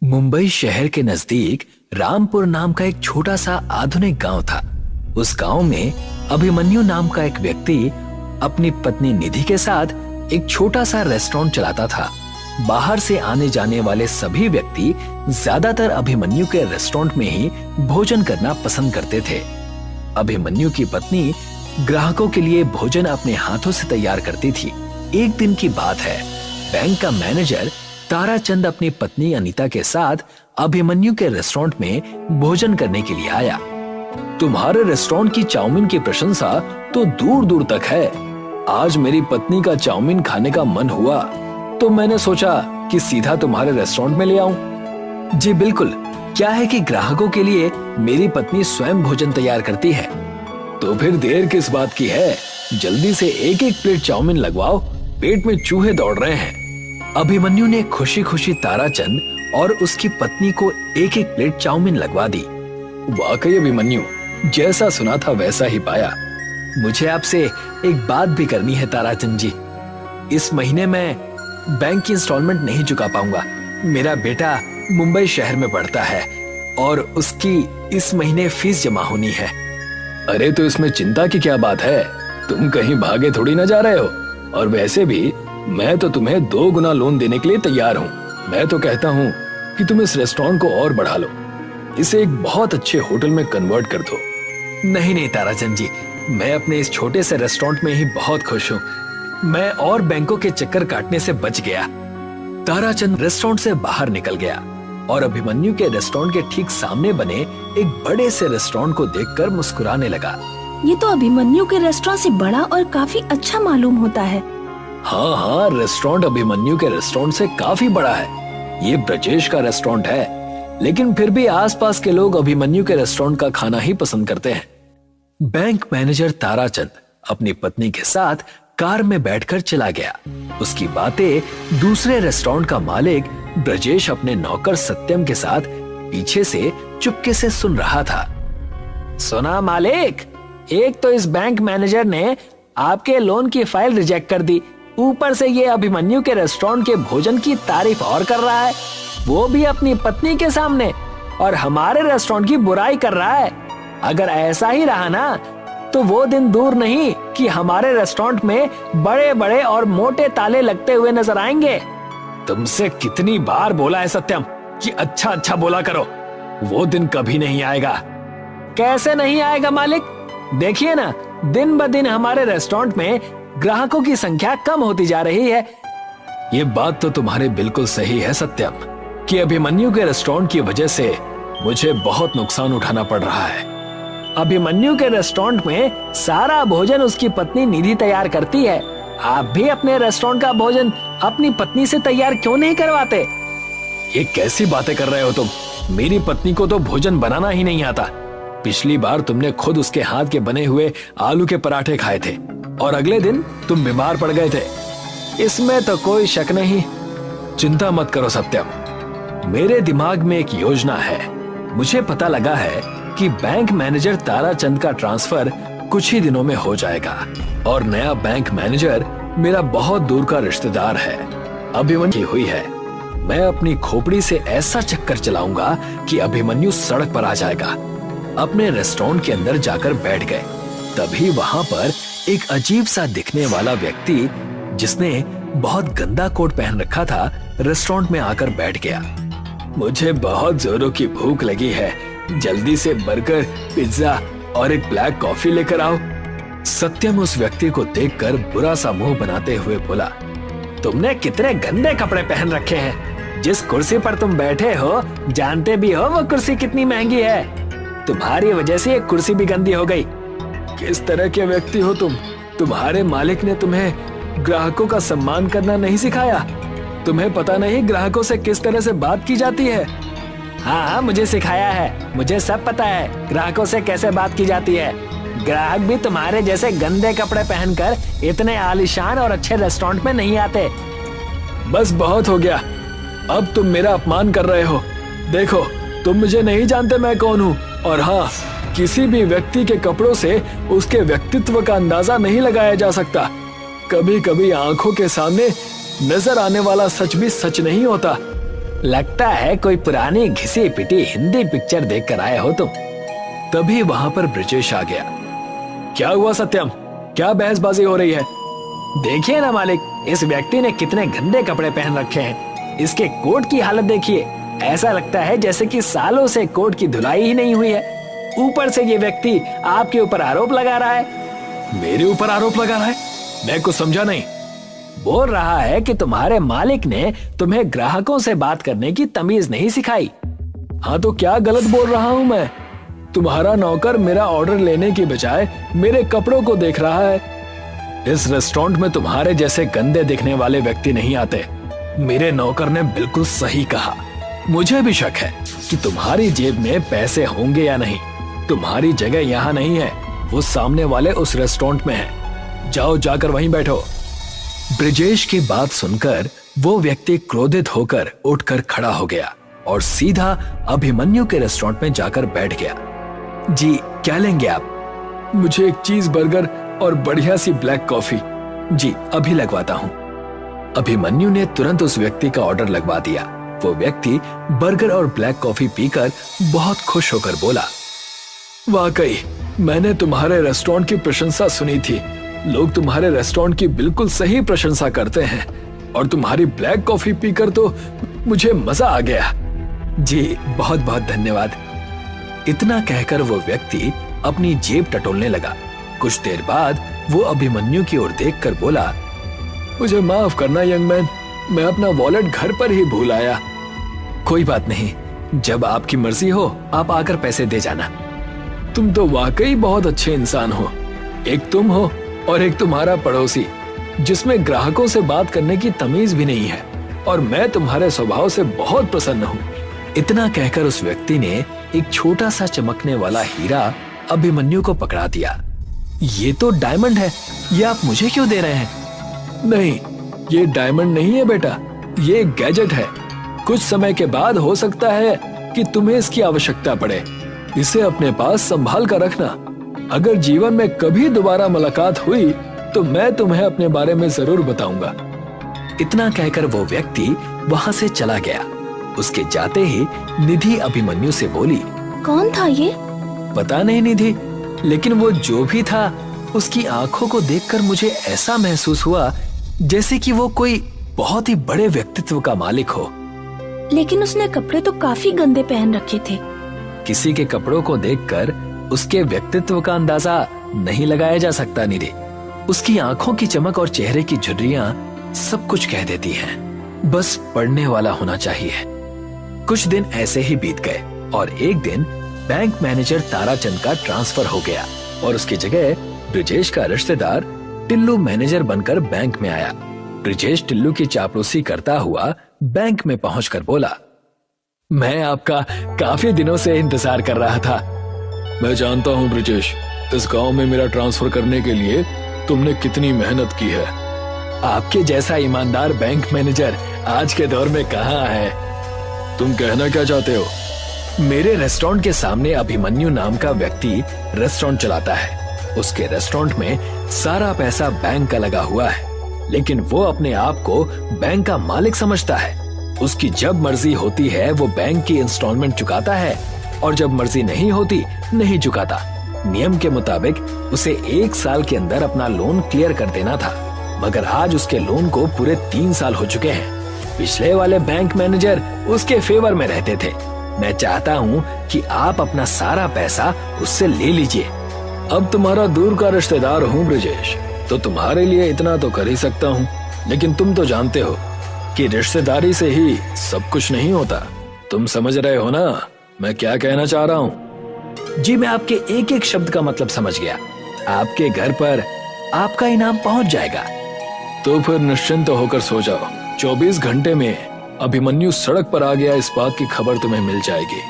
मुंबई शहर के नजदीक रामपुर नाम का एक छोटा सा आधुनिक गांव था। उस गांव में अभिमन्यु नाम का एक व्यक्ति अपनी पत्नी निधि के साथ एक छोटा सा रेस्टोरेंट चलाता था। बाहर से आने जाने वाले सभी व्यक्ति ज्यादातर अभिमन्यु के रेस्टोरेंट में ही भोजन करना पसंद करते थे। अभिमन्यु की पत्नी ग्राहकों के लिए भोजन अपने हाथों से तैयार करती थी। एक दिन की बात है, बैंक का मैनेजर ताराचंद अपनी पत्नी अनीता के साथ अभिमन्यु के रेस्टोरेंट में भोजन करने के लिए आया। तुम्हारे रेस्टोरेंट की चाउमीन की प्रशंसा तो दूर दूर तक है। आज मेरी पत्नी का चाउमीन खाने का मन हुआ तो मैंने सोचा कि सीधा तुम्हारे रेस्टोरेंट में ले आऊं। जी बिल्कुल, क्या है कि ग्राहकों के लिए मेरी पत्नी स्वयं भोजन तैयार करती है। तो फिर देर किस बात की है, जल्दी से एक एक प्लेट चाउमीन लगवाओ, पेट में चूहे दौड़ रहे हैं। अभिमन्यु ने खुशी खुशी ताराचंद और उसकी पत्नी को एक एक प्लेट चाउमीन लगवा दी। वाकई अभिमन्यु, जैसा सुना था वैसा ही पाया। मुझे आपसे एक बात भी करनी है ताराचंद जी। इस महीने मैं बैंक की इंस्टॉलमेंट नहीं चुका पाऊंगा। मेरा बेटा मुंबई शहर में पढ़ता है और उसकी इस महीने फीस जमा होनी है। अरे तो इसमें चिंता की क्या बात है, तुम कहीं भागे थोड़ी ना जा रहे हो। और वैसे भी मैं तो तुम्हें 2 गुना लोन देने के लिए तैयार हूँ। मैं तो कहता हूँ कि तुम इस रेस्टोरेंट को और बढ़ा लो, इसे एक बहुत अच्छे होटल में कन्वर्ट कर दो। नहीं नहीं ताराचंद जी, मैं अपने इस छोटे से रेस्टोरेंट में ही बहुत खुश हूँ। मैं और बैंकों के चक्कर काटने से बच गया। ताराचंद रेस्टोरेंट से बाहर निकल गया और अभिमन्यु के रेस्टोरेंट के ठीक सामने बने एक बड़े से रेस्टोरेंट को देखकर मुस्कुराने लगा। ये तो अभिमन्यु के रेस्टोरेंट से बड़ा और काफी अच्छा मालूम होता है। हाँ हाँ, रेस्टोरेंट अभिमन्यु के रेस्टोरेंट से काफी बड़ा है। ये ब्रजेश का रेस्टोरेंट है, लेकिन फिर भी आसपास के लोग अभिमन्यु के रेस्टोरेंट का खाना ही पसंद करते हैं। बैंक मैनेजर ताराचंद अपनी पत्नी के साथ कार में बैठकर चला गया। उसकी बातें दूसरे रेस्टोरेंट का मालिक ब्रजेश अपने नौकर सत्यम के साथ पीछे से चुपके से सुन रहा था। सुना मालिक, एक तो इस बैंक मैनेजर ने आपके लोन की फाइल रिजेक्ट कर दी, ऊपर से ये अभिमन्यु के रेस्टोरेंट के भोजन की तारीफ और कर रहा है, वो भी अपनी पत्नी के सामने, और हमारे रेस्टोरेंट की बुराई कर रहा है। अगर ऐसा ही रहा ना तो वो दिन दूर नहीं कि हमारे रेस्टोरेंट में बड़े बड़े और मोटे ताले लगते हुए नजर आएंगे। तुमसे कितनी बार बोला है सत्यम कि अच्छा अच्छा बोला करो, वो दिन कभी नहीं आएगा। कैसे नहीं आएगा मालिक, देखिए ना, दिन ब दिन हमारे रेस्टोरेंट में ग्राहकों की संख्या कम होती जा रही है। ये बात तो तुम्हारी बिल्कुल सही है सत्यम, कि अभिमन्यु के रेस्टोरेंट की वजह से मुझे बहुत नुकसान उठाना पड़ रहा है। अभिमन्यु के रेस्टोरेंट में सारा भोजन उसकी पत्नी निधि तैयार करती है। आप भी अपने रेस्टोरेंट का भोजन अपनी पत्नी से तैयार क्यों नहीं करवाते? ये कैसी बातें कर रहे हो तुम? मेरी पत्नी को तो भोजन बनाना ही नहीं आता। पिछली बार तुमने खुद उसके हाथ के बने हुए आलू के पराठे खाए थे और अगले दिन तुम बीमार पड़ गए थे। इसमें तो कोई शक नहीं। चिंता मत करो सत्यम, मेरे दिमाग में एक योजना है। मुझे पता लगा है कि बैंक मैनेजर ताराचंद का ट्रांसफर कुछ ही दिनों में हो जाएगा और नया बैंक मैनेजर मेरा बहुत दूर का रिश्तेदार है, अभिमन्यु हुई है। मैं अपनी खोपड़ी से ऐसा चक्कर चलाऊंगा कि अभिमन्यु सड़क पर आ जाएगा। अपने रेस्टोरेंट के अंदर जाकर बैठ गए। तभी वहां पर एक अजीब सा दिखने वाला व्यक्ति, जिसने बहुत गंदा कोट पहन रखा था, रेस्टोरेंट में आकर बैठ गया। मुझे बहुत जोरों की भूख लगी है, जल्दी से बर्गर, पिज्जा और एक ब्लैक कॉफी लेकर आओ। सत्यम उस व्यक्ति को देखकर बुरा सा मुंह बनाते हुए बोला, तुमने कितने गंदे कपड़े पहन रखे हैं। जिस कुर्सी पर तुम बैठे हो, जानते भी हो वो कुर्सी कितनी महंगी है। तुम्हारी वजह से ये कुर्सी भी गंदी हो गई। किस तरह के व्यक्ति हो तुम? तुम्हारे मालिक ने तुम्हें ग्राहकों का सम्मान करना नहीं सिखाया? तुम्हें पता नहीं ग्राहकों से किस तरह से बात की जाती है? हाँ, मुझे सिखाया है, मुझे सब पता है ग्राहकों से कैसे बात की जाती है। ग्राहक भी तुम्हारे जैसे गंदे कपड़े पहनकर इतने आलीशान और अच्छे रेस्टोरेंट में नहीं आते। बस बहुत हो गया, अब तुम मेरा अपमान कर रहे हो। देखो, तुम मुझे नहीं जानते मैं कौन हूँ, और हाँ, किसी भी व्यक्ति के कपड़ों से उसके व्यक्तित्व का अंदाजा नहीं लगाया जा सकता। कभी कभी आंखों के सामने नजर आने वाला सच भी सच नहीं होता। लगता है कोई पुरानी घिसी पिटी हिंदी पिक्चर देखकर आए हो तुम। तभी वहां पर ब्रिजेश आ गया। क्या हुआ सत्यम, क्या बहसबाजी हो रही है? देखिए ना मालिक, इस व्यक्ति ने कितने गंदे कपड़े पहन रखे हैं। इसके कोट की हालत देखिए, ऐसा लगता है जैसे कि सालों से कोट की धुलाई ही नहीं हुई है। ऊपर से ये व्यक्ति आपके ऊपर आरोप लगा रहा है। मेरे ऊपर आरोप लगा रहा है? मैं कुछ समझा नहीं। बोल रहा है कि तुम्हारे मालिक ने तुम्हें ग्राहकों से बात करने की तमीज नहीं सिखाई। हाँ तो क्या गलत बोल रहा हूँ मैं? तुम्हारा नौकर मेरा ऑर्डर लेने की बजाय मेरे कपड़ों को देख रहा है। इस रेस्टोरेंट में तुम्हारे जैसे गंदे दिखने वाले व्यक्ति नहीं आते। मेरे नौकर ने बिल्कुल सही कहा। मुझे भी शक है कि तुम्हारी जेब में पैसे होंगे या नहीं। तुम्हारी जगह यहाँ नहीं है, वो सामने वाले उस रेस्टोरेंट में है। जाओ, जाकर वहीं बैठो। ब्रिजेश की बात सुनकर वो व्यक्ति क्रोधित होकर उठकर खड़ा हो गया और सीधा अभिमन्यु के रेस्टोरेंट में जाकर बैठ गया। जी, क्या लेंगे आप? मुझे एक चीज बर्गर और बढ़िया सी ब्लैक कॉफी। जी, अभी लगवाता हूँ। अभिमन्यु ने तुरंत उस व्यक्ति का ऑर्डर लगवा दिया। वो व्यक्ति बर्गर और ब्लैक कॉफी पीकर बहुत खुश होकर बोला, वाकई मैंने तुम्हारे रेस्टोरेंट की प्रशंसा सुनी थी। लोग तुम्हारे रेस्टोरेंट की बिल्कुल सही प्रशंसा करते हैं और तुम्हारी ब्लैक कॉफी पीकर तो मुझे मजा आ गया। जी, बहुत बहुत धन्यवाद। इतना कहकर वो व्यक्ति अपनी जेब टटोलने लगा। कुछ देर बाद वो अभिमन्यु की ओर देखकर बोला, मुझे माफ करना यंग मैन, मैं अपना वॉलेट घर पर ही भूल आया। कोई बात नहीं, जब आपकी मर्जी हो आप आकर पैसे दे जाना। तुम तो वाकई बहुत अच्छे इंसान हो। एक तुम हो और एक तुम्हारा पड़ोसी, जिसमें ग्राहकों से बात करने की तमीज भी नहीं है, और मैं तुम्हारे स्वभाव से बहुत प्रसन्न हूँ। इतना कहकर उस व्यक्ति ने एक छोटा सा चमकने वाला हीरा अभिमन्यु को पकड़ा दिया। ये तो डायमंड है, ये आप मुझे क्यों दे रहे हैं? नहीं, ये डायमंड नहीं है बेटा, ये एक गैजेट है। कुछ समय के बाद हो सकता है कि तुम्हें इसकी आवश्यकता पड़े। इसे अपने पास संभाल कर रखना। अगर जीवन में कभी दोबारा मुलाकात हुई तो मैं तुम्हें अपने बारे में जरूर बताऊंगा। इतना कहकर वो व्यक्ति वहां से चला गया। उसके जाते ही निधि अभिमन्यु से बोली, कौन था ये? पता नहीं निधि, लेकिन वो जो भी था उसकी आंखों को देखकर मुझे ऐसा महसूस हुआ जैसे कि वो कोई बहुत ही बड़े व्यक्तित्व का मालिक हो। लेकिन उसने कपड़े तो काफी गंदे पहन रखे थे। किसी के कपड़ों को देखकर उसके व्यक्तित्व का अंदाजा नहीं लगाया जा सकता निधि। उसकी आंखों की चमक और चेहरे की झुर्रियां सब कुछ कह देती हैं। बस पढ़ने वाला होना चाहिए। कुछ दिन ऐसे ही बीत गए और एक दिन बैंक मैनेजर ताराचंद का ट्रांसफर हो गया और उसकी जगह ब्रिजेश का रिश्तेदार टिल्लू मैनेजर बनकर बैंक में आया। ब्रिजेश टिल्लू की चापलूसी करता हुआ बैंक में पहुंचकर बोला, मैं आपका काफी दिनों से इंतजार कर रहा था। मैं जानता हूं ब्रिजेश, इस गांव में मेरा ट्रांसफर करने के लिए तुमने कितनी मेहनत की है। आपके जैसा ईमानदार बैंक मैनेजर आज के दौर में कहां है। तुम कहना क्या चाहते हो? मेरे रेस्टोरेंट के सामने अभिमन्यु नाम का व्यक्ति रेस्टोरेंट चलाता है। उसके रेस्टोरेंट में सारा पैसा बैंक का लगा हुआ है, लेकिन वो अपने आप को बैंक का मालिक समझता है। उसकी जब मर्जी होती है वो बैंक की इंस्टॉलमेंट चुकाता है और जब मर्जी नहीं होती नहीं चुकाता। नियम के मुताबिक उसे 1 साल के अंदर अपना लोन क्लियर कर देना था, मगर आज उसके लोन को पूरे 3 साल हो चुके हैं। पिछले वाले बैंक मैनेजर उसके फेवर में रहते थे। मैं चाहता हूँ कि आप अपना सारा पैसा उससे ले लीजिए। अब तुम्हारा दूर का रिश्तेदार हूँ ब्रिजेश, तो तुम्हारे लिए इतना तो कर ही सकता हूँ, लेकिन तुम तो जानते हो कि रिश्तेदारी से ही सब कुछ नहीं होता। तुम समझ रहे हो ना मैं क्या कहना चाह रहा हूँ? जी, मैं आपके एक एक शब्द का मतलब समझ गया। आपके घर पर आपका इनाम पहुंच जाएगा। तो फिर निश्चिंत होकर सो जाओ। 24 घंटे में अभिमन्यु सड़क पर आ गया, इस बात की खबर तुम्हें मिल जाएगी।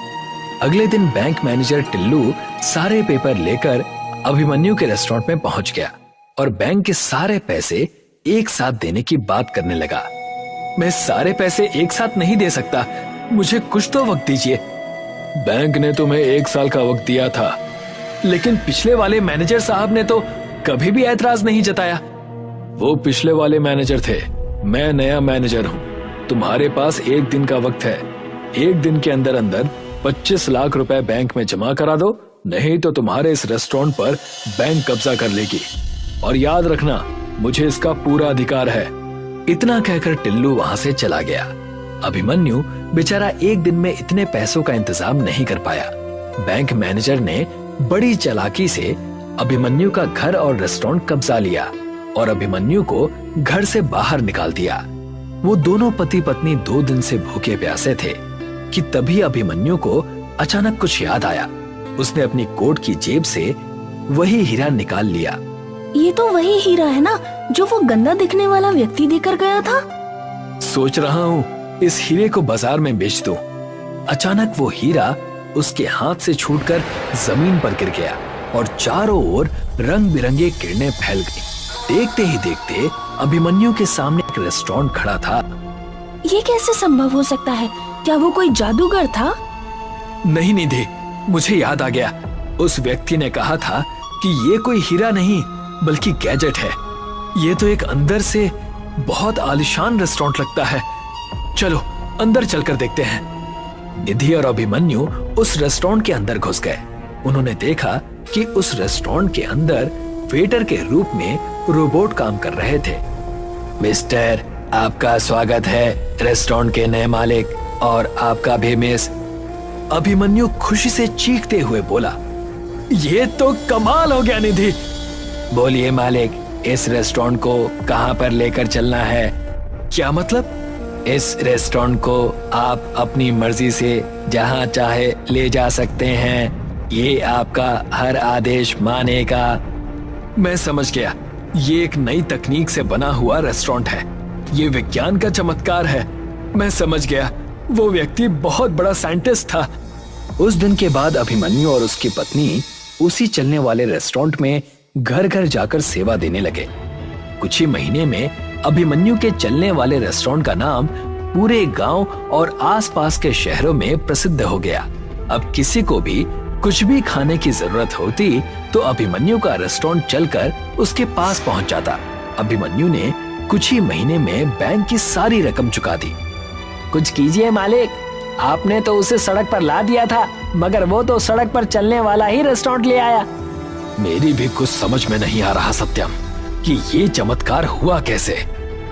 अगले दिन बैंक मैनेजर टिल्लू सारे पेपर लेकर अभिमन्यु के रेस्टोरेंट में पहुंच गया और बैंक के सारे पैसे एक साथ देने की बात करने लगा। मैं सारे पैसे एक साथ नहीं दे सकता, मुझे कुछ तो वक्त दीजिए। बैंक ने तुम्हें 1 साल का वक्त दिया था, लेकिन पिछले वाले मैनेजर साहब ने तो कभी भी ऐतराज नहीं जताया। वो पिछले वाले मैनेजर थे, मैं नया मैनेजर हूँ। तुम्हारे पास 1 दिन का वक्त है। 1 दिन के अंदर अंदर 25 लाख रुपए बैंक में जमा करा दो, नहीं तो तुम्हारे इस रेस्टोरेंट पर बैंक कब्जा कर लेगी। और याद रखना, मुझे इसका पूरा अधिकार है। इतना कहकर टिल्लू वहां से चला गया। अभिमन्यु बेचारा 1 दिन में इतने पैसों का इंतजाम नहीं कर पाया। बैंक मैनेजर ने बड़ी चालाकी से अभिमन्यु का घर और रेस्टोरेंट कब्जा लिया और अभिमन्यु को घर से बाहर निकाल दिया। वो दोनों पति पत्नी 2 दिन से भूखे प्यासे थे कि तभी अभिमन्यु को अचानक कुछ याद आया। उसने अपनी कोट की जेब से वही हीरा निकाल लिया। ये तो वही हीरा है ना जो वो गंदा दिखने वाला व्यक्ति देकर गया था। सोच रहा हूँ इस हीरे को बाजार में बेच दूं। अचानक वो हीरा उसके हाथ से छूटकर जमीन पर गिर गया और चारों ओर रंग बिरंगे किरणें फैल गईं। देखते ही देखते अभिमन्यु के सामने एक रेस्टोरेंट खड़ा था। ये कैसे संभव हो सकता है? क्या वो कोई जादूगर था? नहीं निधि, मुझे याद आ गया। उस व्यक्ति ने कहा था कि ये कोई हीरा नहीं बल्कि गैजेट है। ये तो एक अंदर से बहुत आलीशान रेस्टोरेंट लगता है। चलो अंदर चलकर देखते हैं। निधि और अभिमन्यु उस रेस्टोरेंट के अंदर घुस गए। उन्होंने देखा कि उस रेस्टोरेंट के अंदर वेटर के रूप में रोबोट काम कर रहे थे। मिस्टर, आपका स्वागत है रेस्टोरेंट के नए मालिक और आपका भी मिस। अभिमन्यु खुशी से चीखते हुए बोला, ये तो कमाल हो गया निधि। बोलिए मालिक, इस रेस्टोरेंट को कहां पर लेकर चलना है? क्या मतलब? इस रेस्टोरेंट को आप अपनी मर्जी से जहां चाहे ले जा सकते हैं। ये आपका हर आदेश मानेगा। मैं समझ गया, ये एक नई तकनीक से बना हुआ रेस्टोरेंट है। ये विज्ञान का चमत्कार है। मैं समझ गया, वो व्यक्ति बहुत बड़ा साइंटिस्ट था। उस दिन के बाद अभिमन्यु और उसकी पत्नी उसी चलने वाले रेस्टोरेंट में घर घर जाकर सेवा देने लगे। कुछ ही महीने में अभिमन्यु के चलने वाले रेस्टोरेंट का नाम पूरे गांव और आसपास के शहरों में प्रसिद्ध हो गया। अब किसी को भी कुछ भी खाने की जरूरत होती तो अभिमन्यु का रेस्टोरेंट चलकर उसके पास पहुंच जाता। अभिमन्यु ने कुछ ही महीने में बैंक की सारी रकम चुका दी। कुछ कीजिए मालिक, आपने तो उसे सड़क पर ला दिया था, मगर वो तो सड़क पर चलने वाला ही रेस्टोरेंट ले आया। मेरी भी कुछ समझ में नहीं आ रहा सत्यम कि ये चमत्कार हुआ कैसे।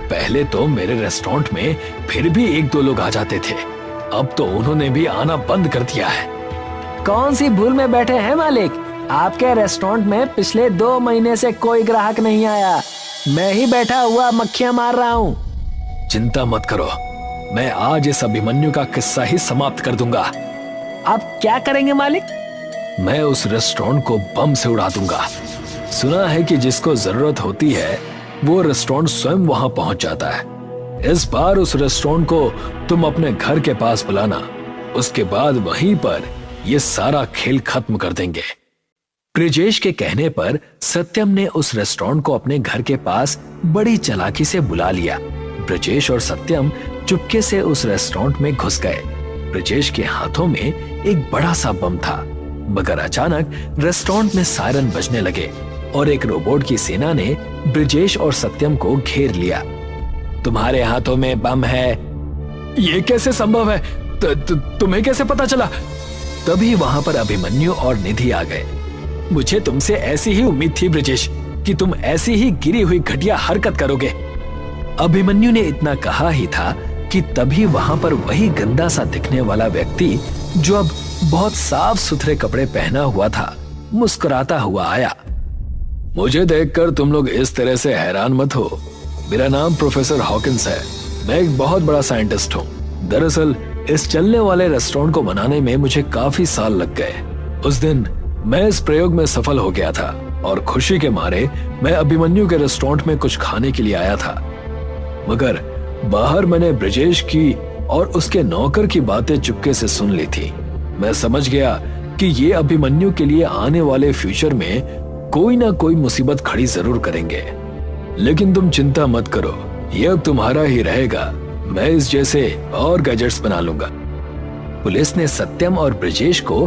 पहले तो मेरे रेस्टोरेंट में फिर भी 1-2 लोग आ जाते थे, अब तो उन्होंने भी आना बंद कर दिया है। कौन सी भूल में बैठे हैं मालिक? आपके रेस्टोरेंट में पिछले 2 महीने से कोई ग्राहक नहीं आया। मैं ही बैठा हुआ मक्खियां मार रहा हूँ। चिंता मत करो, मैं आज इस अभिमन्यु का किस्सा ही समाप्त कर दूंगा। आप क्या करेंगे मालिक? मैं उस रेस्टोरेंट को बम से उड़ा दूंगा। सुना है कि जिसको जरूरत होती है वो रेस्टोरेंट स्वयं वहां पहुंच जाता है। इस बार उस रेस्टोरेंट को तुम अपने घर के पास बुलाना, उसके बाद वहीं पर ये सारा खेल खत्म कर देंगे। ब्रिजेश के कहने पर सत्यम ने उस रेस्टोरेंट को अपने घर के पास बड़ी चालाकी से बुला लिया। ब्रिजेश और सत्यम चुपके से उस रेस्टोरेंट में घुस गए। ब्रिजेश के हाथों में एक बड़ा सा बम था, मगर अचानक रेस्टोरेंट में सायरन बजने लगे और एक रोबोट की सेना ने ब्रिजेश और सत्यम को घेर लिया। तुम्हारे हाथों में बम है, ये कैसे संभव है? तुम्हें कैसे पता चला? तभी वहां पर अभिमन्यु और निधि आ गए। मुझे तुमसे ऐसी ही उम्मीद थी ब्रिजेश कि तुम ऐसी ही गिरी हुई घटिया हरकत करोगे। अभिमन्यु ने इतना कहा ही था कि तभी वहां पर वही गंदा सा दिखने वाला व्यक्ति जो अब बहुत साफ सुथरे कपड़े पहना हुआ था, मुस्कुराता हुआ आया। मुझे देखकर तुम लोग इस तरह से हैरान मत हो। मेरा नाम प्रोफेसर हॉकिंस है। मैं एक बहुत बड़ा साइंटिस्ट हूँ। दरअसल इस चलने वाले रेस्टोरेंट को बनाने में मुझे काफी साल लग गए। उस दिन मैं इस प्रयोग में सफल हो गया था और खुशी के मारे मैं अभिमन्यु के रेस्टोरेंट में कुछ खाने के लिए आया था, मगर बाहर मैंने ब्रिजेश की और उसके नौकर की बातें चुपके से सुन ली थी। मैं समझ गया कि ये अभिमन्यु के लिए आने वाले फ्यूचर में कोई ना कोई मुसीबत खड़ी जरूर करेंगे। लेकिन तुम चिंता मत करो, ये अब तुम्हारा ही रहेगा। मैं इस जैसे और गैजेट्स बना लूंगा। पुलिस ने सत्यम और ब्रिजेश को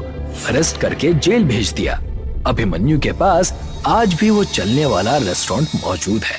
अरेस्ट करके जेल भेज दिया। अभिमन्यु के पास आज भी वो चलने वाला रेस्टोरेंट मौजूद है।